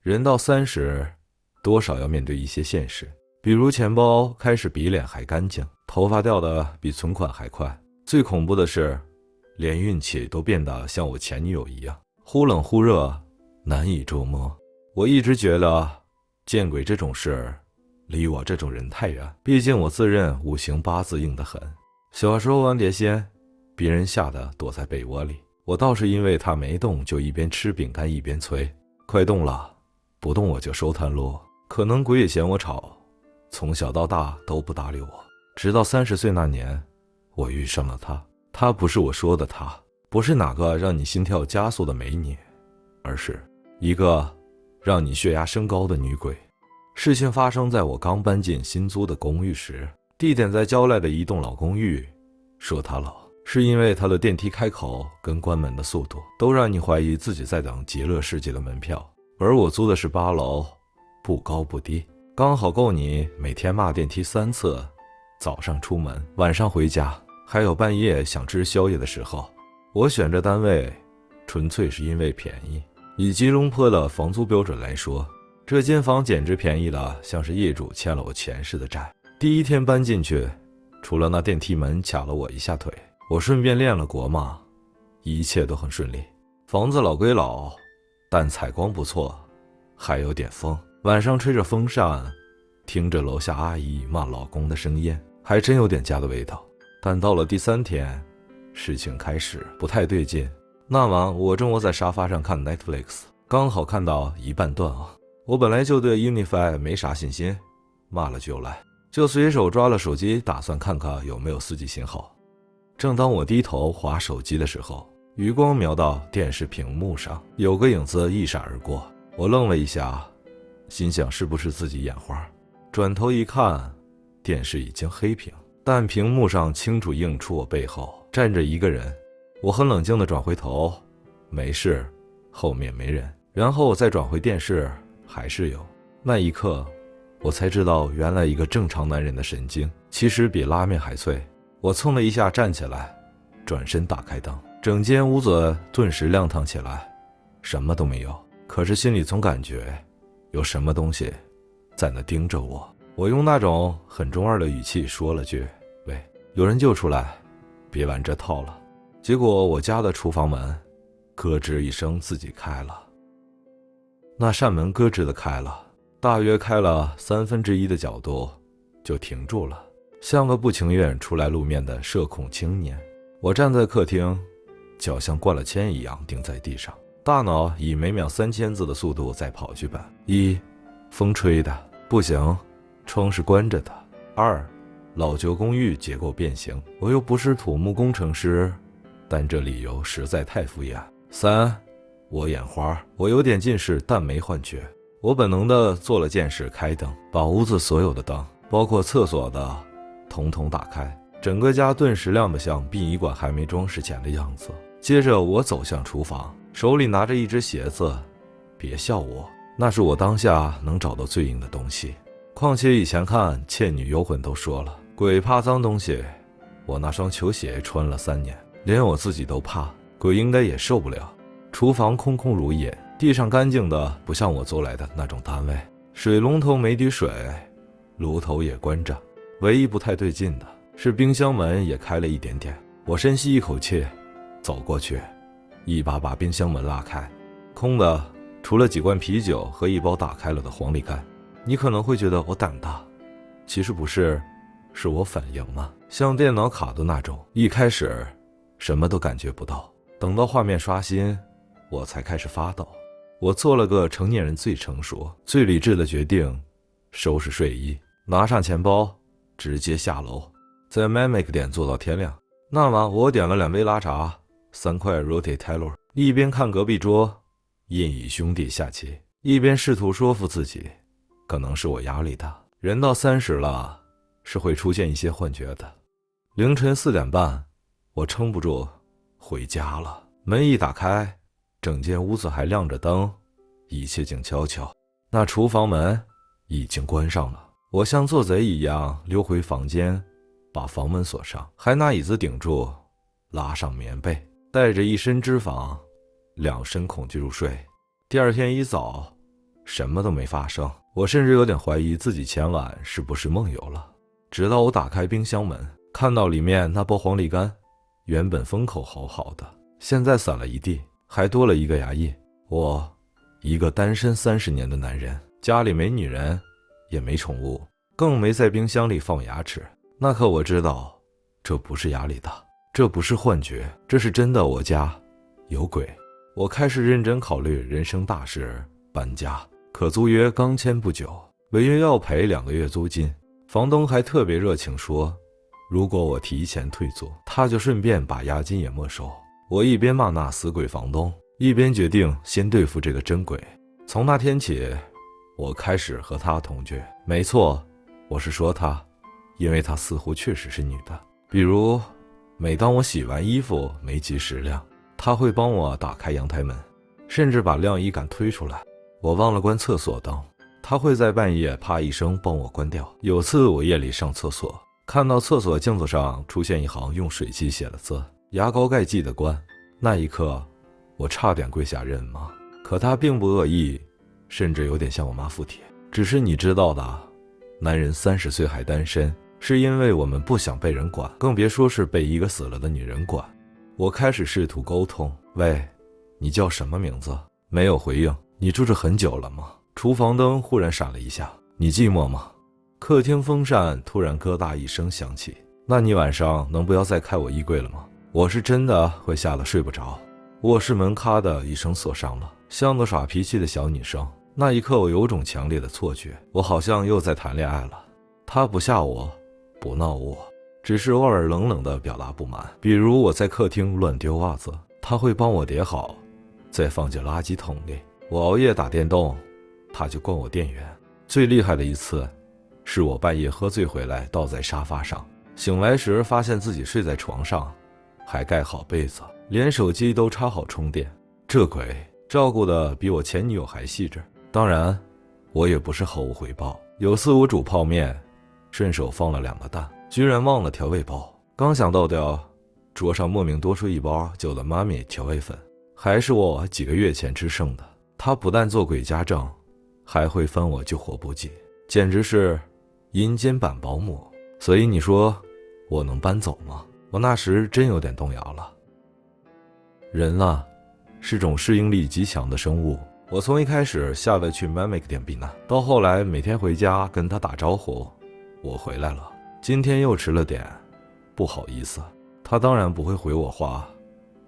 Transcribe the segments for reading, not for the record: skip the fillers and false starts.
人到30，多少要面对一些现实，比如钱包开始比脸还干净，头发掉的比存款还快。最恐怖的是，连运气都变得像我前女友一样，忽冷忽热，难以捉摸。我一直觉得见鬼这种事离我这种人太远，毕竟我自认五行八字硬得很。小时候玩碟仙，别人吓得躲在被窝里，我倒是因为他没动，就一边吃饼干一边催，快动了，不动我就收摊喽。可能鬼也嫌我吵，从小到大都不搭理我。直到30岁那年，我遇上了她。她不是我说的她，不是哪个让你心跳加速的美女，而是一个让你血压升高的女鬼。事情发生在我刚搬进新租的公寓时，地点在郊外的一栋老公寓。说它老，是因为它的电梯开口跟关门的速度都让你怀疑自己在等极乐世界的门票。而我租的是8楼，不高不低，刚好够你每天骂电梯3次，早上出门，晚上回家，还有半夜想吃宵夜的时候。我选这单位纯粹是因为便宜，以吉隆坡的房租标准来说，这间房简直便宜的像是业主欠了我前世的债。第一天搬进去，除了那电梯门卡了我一下腿，我顺便练了国骂，一切都很顺利。房子老归老，但采光不错，还有点风，晚上吹着风扇，听着楼下阿姨骂老公的声音，还真有点家的味道。但到了第3天，事情开始不太对劲。那晚我正窝在沙发上看 Netflix， 刚好看到一半段啊。我本来就对 Unify 没啥信心，骂了就来，就随手抓了手机，打算看看有没有4G 信号。正当我低头滑手机的时候，余光瞄到电视屏幕上有个影子一闪而过，我愣了一下，心想是不是自己眼花。转头一看，电视已经黑屏，但屏幕上清楚映出我背后站着一个人。我很冷静地转回头，没事，后面没人。然后我再转回电视，还是有。那一刻我才知道，原来一个正常男人的神经其实比拉面还脆。我蹭了一下站起来，转身打开灯，整间屋子顿时亮堂起来。什么都没有，可是心里总感觉有什么东西在那盯着我。我用那种很中二的语气说了句：“喂，有人就出来，别玩这套了。”结果我家的厨房门咯吱一声自己开了。那扇门咯吱的开了，大约开了1/3的角度就停住了，像个不情愿出来露面的社恐青年。我站在客厅，脚像灌了铅一样钉在地上，大脑以每秒3000字的速度在跑剧本。1. 风吹的，不行，窗是关着的。2. 老旧公寓结构变形，我又不是土木工程师，但这理由实在太敷衍。3. 我眼花，我有点近视，但没幻觉。我本能地做了件事，开灯，把屋子所有的灯，包括厕所的，统统打开。整个家顿时亮得像殡仪馆还没装饰前的样子。接着我走向厨房，手里拿着一只鞋子。别笑我，那是我当下能找到最硬的东西。况且以前看《倩女幽魂》都说了，鬼怕脏东西。我那双球鞋穿了3年，连我自己都怕，鬼应该也受不了。厨房空空如也，地上干净的不像我租来的那种单位，水龙头没滴水，炉头也关着。唯一不太对劲的是冰箱门也开了一点点。我深吸一口气，走过去，一把把冰箱门拉开，空的，除了几罐啤酒和一包打开了的黄梨干。你可能会觉得我胆大，其实不是，是我反应慢，像电脑卡的那种。一开始什么都感觉不到，等到画面刷新，我才开始发抖。我做了个成年人最成熟、最理智的决定，收拾睡衣，拿上钱包，直接下楼，在 Mamic 店做到天亮。那晚我点了2杯拉茶，3块 Roti Taylor， 一边看隔壁桌印与兄弟下棋，一边试图说服自己，可能是我压力大，人到30了，是会出现一些幻觉的。凌晨4点半，我撑不住回家了。门一打开，整间屋子还亮着灯，一切静悄悄。那厨房门已经关上了。我像做贼一样溜回房间，把房门锁上，还拿椅子顶住，拉上棉被，带着一身脂肪，2身恐惧入睡。第二天一早，什么都没发生。我甚至有点怀疑自己前晚是不是梦游了。直到我打开冰箱门，看到里面那包黄梨干，原本封口好好的，现在散了一地，还多了一个牙印。我，一个单身30年的男人，家里没女人，也没宠物，更没在冰箱里放牙齿。那刻我知道，这不是压力大，这不是幻觉，这是真的，我家有鬼。我开始认真考虑人生大事，搬家。可租约刚签不久，违约要赔2个月租金，房东还特别热情说，如果我提前退租，他就顺便把押金也没收。我一边骂那死鬼房东，一边决定先对付这个真鬼。从那天起，我开始和他同居。没错，我是说他，因为他似乎确实是女的。比如每当我洗完衣服没及时晾，他会帮我打开阳台门，甚至把晾衣杆推出来。我忘了关厕所灯，他会在半夜啪一声帮我关掉。有次我夜里上厕所，看到厕所镜子上出现一行用水漆写的字，牙膏盖记得关。那一刻我差点跪下认妈，可他并不恶意，甚至有点向我妈附体。只是你知道的，男人30岁还单身，是因为我们不想被人管，更别说是被一个死了的女人管。我开始试图沟通，喂，你叫什么名字？没有回应。你住着很久了吗？厨房灯忽然闪了一下。你寂寞吗？客厅风扇突然咯哒一声响起。那你晚上能不要再开我衣柜了吗？我是真的会吓得睡不着。卧室门咔的一声锁上了，像个耍脾气的小女生。那一刻我有种强烈的错觉，我好像又在谈恋爱了。他不吓我，不闹我，只是偶尔冷冷地表达不满。比如我在客厅乱丢袜子，他会帮我叠好，再放进垃圾桶里。我熬夜打电动，他就灌我电源。最厉害的一次，是我半夜喝醉回来，倒在沙发上，醒来时发现自己睡在床上，还盖好被子，连手机都插好充电。这鬼照顾的比我前女友还细致。当然，我也不是毫无回报。有次我煮泡面，顺手放了2个蛋，居然忘了调味包。刚想倒掉，桌上莫名多出一包旧的妈咪调味粉，还是我几个月前吃剩的。他不但做鬼家政，还会翻我救火补给，简直是阴间版保姆。所以你说我能搬走吗？我那时真有点动摇了。人啊，是种适应力极强的生物。我从一开始吓得去 Mamic 店避难，到后来每天回家跟他打招呼，我回来了，今天又迟了点，不好意思。他当然不会回我话，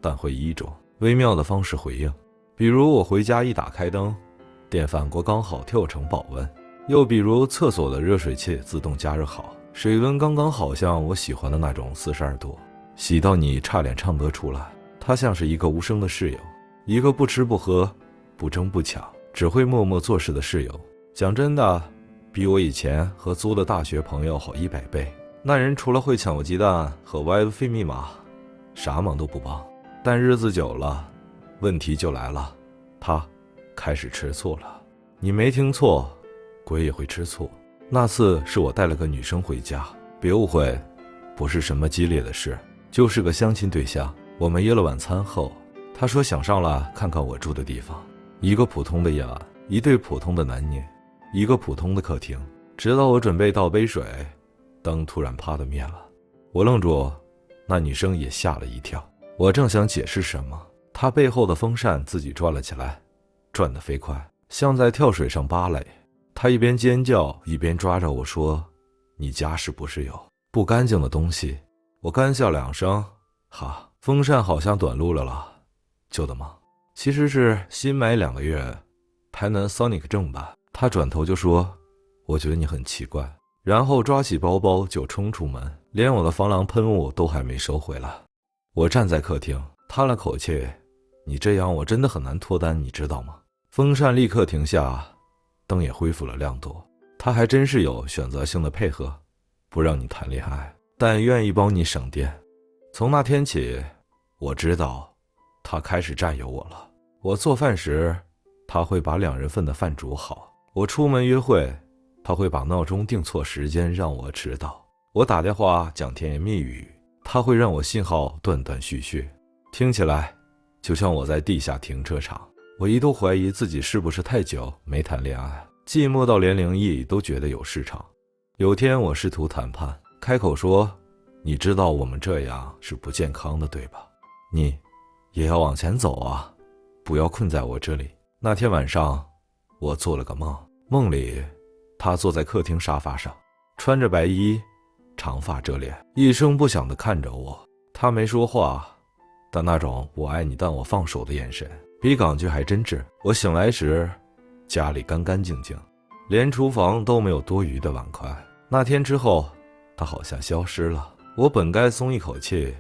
但会以一种微妙的方式回应。比如我回家一打开灯，电饭锅刚好跳成保温；又比如厕所的热水器自动加热好，水温刚刚好，像我喜欢的那种42度，洗到你差点唱得出来。他像是一个无声的室友，一个不吃不喝不争不抢只会默默做事的室友。讲真的，比我以前和租的大学朋友好100倍。那人除了会抢我鸡蛋和 WiFi 密码，啥忙都不帮。但日子久了，问题就来了，他开始吃醋了。你没听错，鬼也会吃醋。那次是我带了个女生回家，别误会，不是什么激烈的事，就是个相亲对象。我们约了晚餐后，他说想上来看看我住的地方。一个普通的夜晚，一对普通的男女，一个普通的客厅。直到我准备倒杯水，灯突然啪的灭了。我愣住，那女生也吓了一跳。我正想解释什么，她背后的风扇自己转了起来，转得飞快，像在跳水上芭蕾。她一边尖叫一边抓着我说，你家是不是有不干净的东西？我干笑2声，哈，风扇好像短路了啦，旧的吗？其实是新买2个月Panasonic 正版。她转头就说，我觉得你很奇怪，然后抓起包包就冲出门，连我的防狼喷雾都还没收回来。我站在客厅叹了口气，你这样我真的很难脱单，你知道吗？风扇立刻停下，灯也恢复了亮度。他还真是有选择性的配合，不让你谈恋爱，但愿意帮你省电。从那天起，我知道他开始占有我了。我做饭时，他会把2人份的饭煮好；我出门约会，他会把闹钟定错时间让我迟到；我打电话讲甜言蜜语，他会让我信号断断续续，听起来就像我在地下停车场。我一度怀疑自己是不是太久没谈恋爱，寂寞到连灵异都觉得有市场。有天我试图谈判，开口说：“你知道我们这样是不健康的，对吧？你也要往前走啊，不要困在我这里。”那天晚上，我做了个梦，梦里他坐在客厅沙发上，穿着白衣，长发遮脸，一声不响地看着我。他没说话，但那种我爱你但我放手的眼神比港剧还真挚。我醒来时，家里干干净净，连厨房都没有多余的碗筷。那天之后，他好像消失了。我本该松一口气，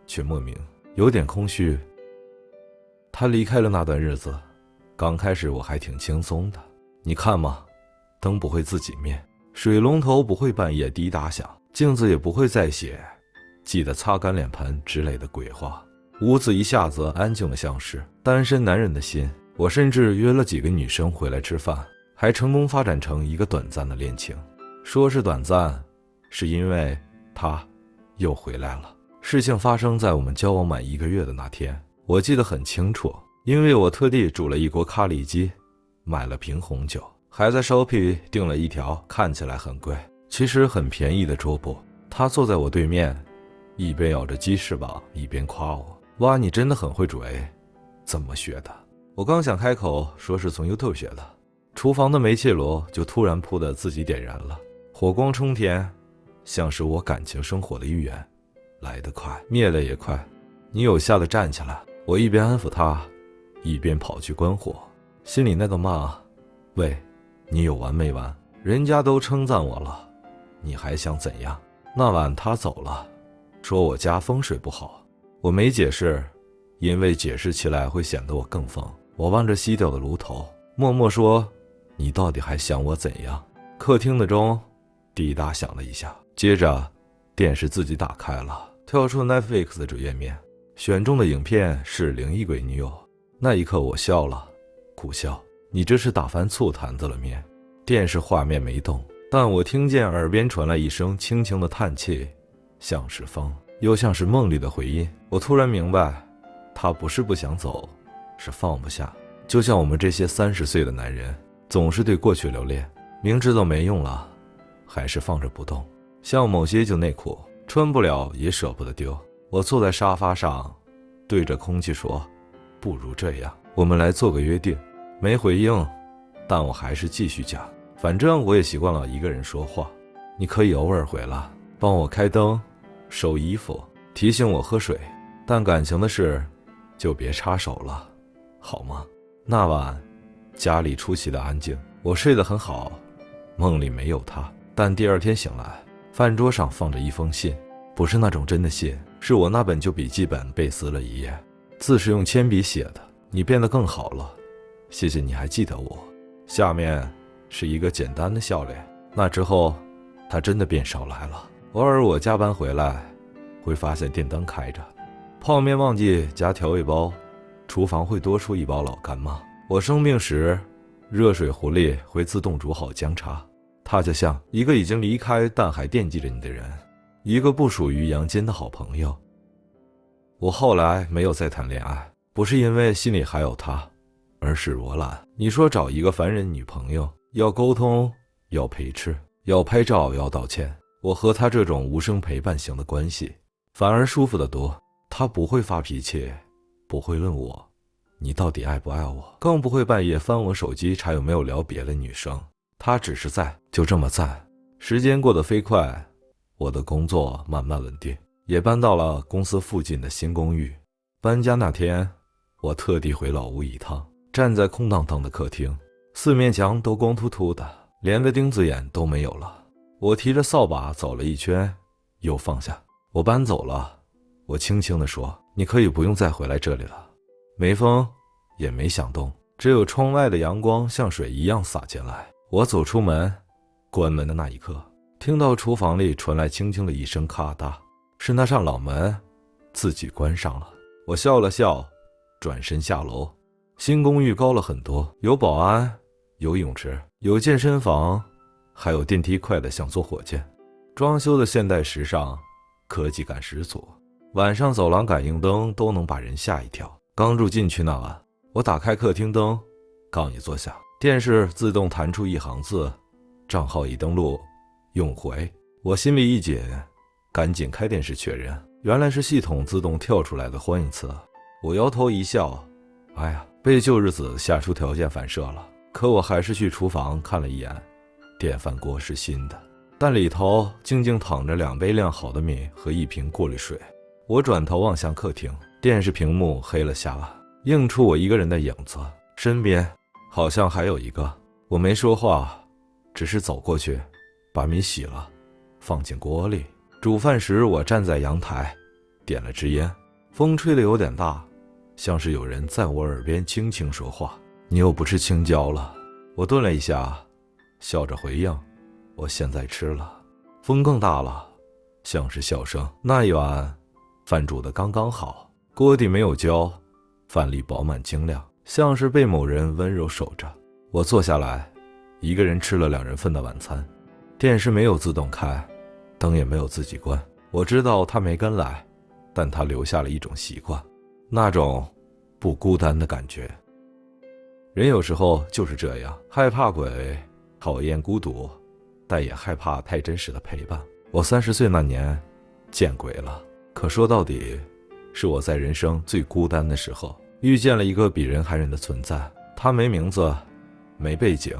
却莫名有点空虚。他离开了那段日子，刚开始我还挺轻松的。你看嘛，灯不会自己灭，水龙头不会半夜滴答响，镜子也不会再写记得擦干脸盆之类的鬼话。屋子一下子安静的像是单身男人的心。我甚至约了几个女生回来吃饭，还成功发展成一个短暂的恋情。说是短暂，是因为他又回来了。事情发生在我们交往满1个月的那天，我记得很清楚，因为我特地煮了一锅咖喱鸡，买了瓶红酒，还在 Shopee 订了一条看起来很贵其实很便宜的桌布。他坐在我对面，一边咬着鸡翅膀，一边夸我：“哇，你真的很会煮诶，怎么学的？”我刚想开口说是从 YouTube 学的，厨房的煤气炉就突然扑的自己点燃了，火光冲天，像是我感情生活的预言，来得快，灭得也快。你有下的站起来。我一边安抚他，一边跑去关火，心里那个骂：喂，你有完没完？人家都称赞我了，你还想怎样？那晚他走了，说我家风水不好，我没解释，因为解释起来会显得我更疯。我望着熄掉的炉头，默默说：你到底还想我怎样？客厅的钟滴答响了一下，接着电视自己打开了，跳出 Netflix 的主页面，选中的影片是《灵异鬼女友》。那一刻我笑了，苦笑。你这是打翻醋坛子了面。电视画面没动，但我听见耳边传来一声轻轻的叹气，像是风，又像是梦里的回音。我突然明白，他不是不想走，是放不下。就像我们这些30岁的男人，总是对过去留恋，明知道没用了，还是放着不动。像某些旧内裤，穿不了也舍不得丢。我坐在沙发上，对着空气说：不如这样，我们来做个约定。没回应，但我还是继续讲。反正我也习惯了一个人说话，你可以偶尔回来，帮我开灯、收衣服，提醒我喝水，但感情的事就别插手了，好吗？那晚家里出奇的安静，我睡得很好，梦里没有他。但第二天醒来，饭桌上放着一封信，不是那种真的信，是我那本旧笔记本被撕了一页，字是用铅笔写的。你变得更好了，谢谢你还记得我。下面是一个简单的笑脸。那之后他真的变少来了，偶尔我加班回来会发现电灯开着，泡面忘记加调味包，厨房会多出一包老干妈。我生病时热水壶里会自动煮好姜茶。他就像一个已经离开但还惦记着你的人，一个不属于阳间的好朋友。我后来没有再谈恋爱，不是因为心里还有他，而是我懒。你说找一个凡人女朋友，要沟通，要陪吃，要拍照，要道歉。我和他这种无声陪伴型的关系反而舒服得多。他不会发脾气，不会问我你到底爱不爱我，更不会半夜翻我手机查有没有聊别的女生。他只是在，就这么在。时间过得飞快，我的工作慢慢稳定，也搬到了公司附近的新公寓。搬家那天，我特地回老屋一趟，站在空荡荡的客厅，四面墙都光秃秃的，连个钉子眼都没有了。我提着扫把走了一圈，又放下。我搬走了，我轻轻地说：你可以不用再回来这里了。没风，也没响动，只有窗外的阳光像水一样洒进来。我走出门，关门的那一刻，听到厨房里传来轻轻的一声咔嗒，是那扇老门自己关上了。我笑了笑，转身下楼。新公寓高了很多，有保安，有泳池，有健身房，还有电梯快得像坐火箭。装修的现代时尚，科技感十足。晚上走廊感应灯都能把人吓一跳。刚住进去那晚，我打开客厅灯，刚一坐下，电视自动弹出一行字：账号已登录，用回。我心里一紧，赶紧开电视确认，原来是系统自动跳出来的欢迎词。我摇头一笑，哎呀，被旧日子下出条件反射了。可我还是去厨房看了一眼，电饭锅是新的，但里头静静躺着2杯晾好的米和1瓶过滤水。我转头望向客厅，电视屏幕黑了下来，映出我一个人的影子，身边好像还有一个。我没说话，只是走过去，把米洗了，放进锅里。煮饭时，我站在阳台，点了支烟，风吹得有点大，像是有人在我耳边轻轻说话。你又不吃青椒了。我顿了一下，笑着回应，我现在吃了。风更大了，像是笑声。那一碗饭煮得刚刚好，锅底没有焦，饭粒饱满精亮，像是被某人温柔守着。我坐下来，一个人吃了2人份的晚餐。电视没有自动开，灯也没有自己关。我知道他没跟来，但他留下了一种习惯，那种不孤单的感觉。人有时候就是这样，害怕鬼，讨厌孤独，但也害怕太真实的陪伴。我30岁那年见鬼了，可说到底，是我在人生最孤单的时候，遇见了一个比人还人的存在。他没名字，没背景，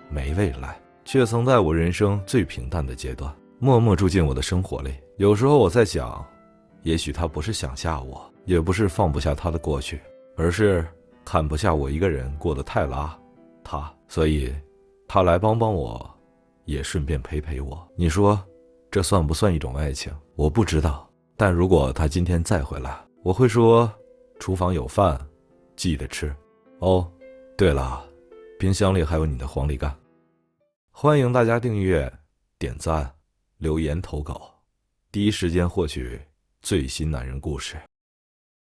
没未来，却曾在我人生最平淡的阶段默默住进我的生活里。有时候我在想，也许他不是想吓我，也不是放不下他的过去，而是看不下我一个人过得太拉所以他来帮帮我，也顺便陪陪我。你说这算不算一种爱情？我不知道，但如果他今天再回来，我会说厨房有饭，记得吃哦。对了，冰箱里还有你的黄梨干。欢迎大家订阅、点赞、留言投稿，第一时间获取最新男人故事。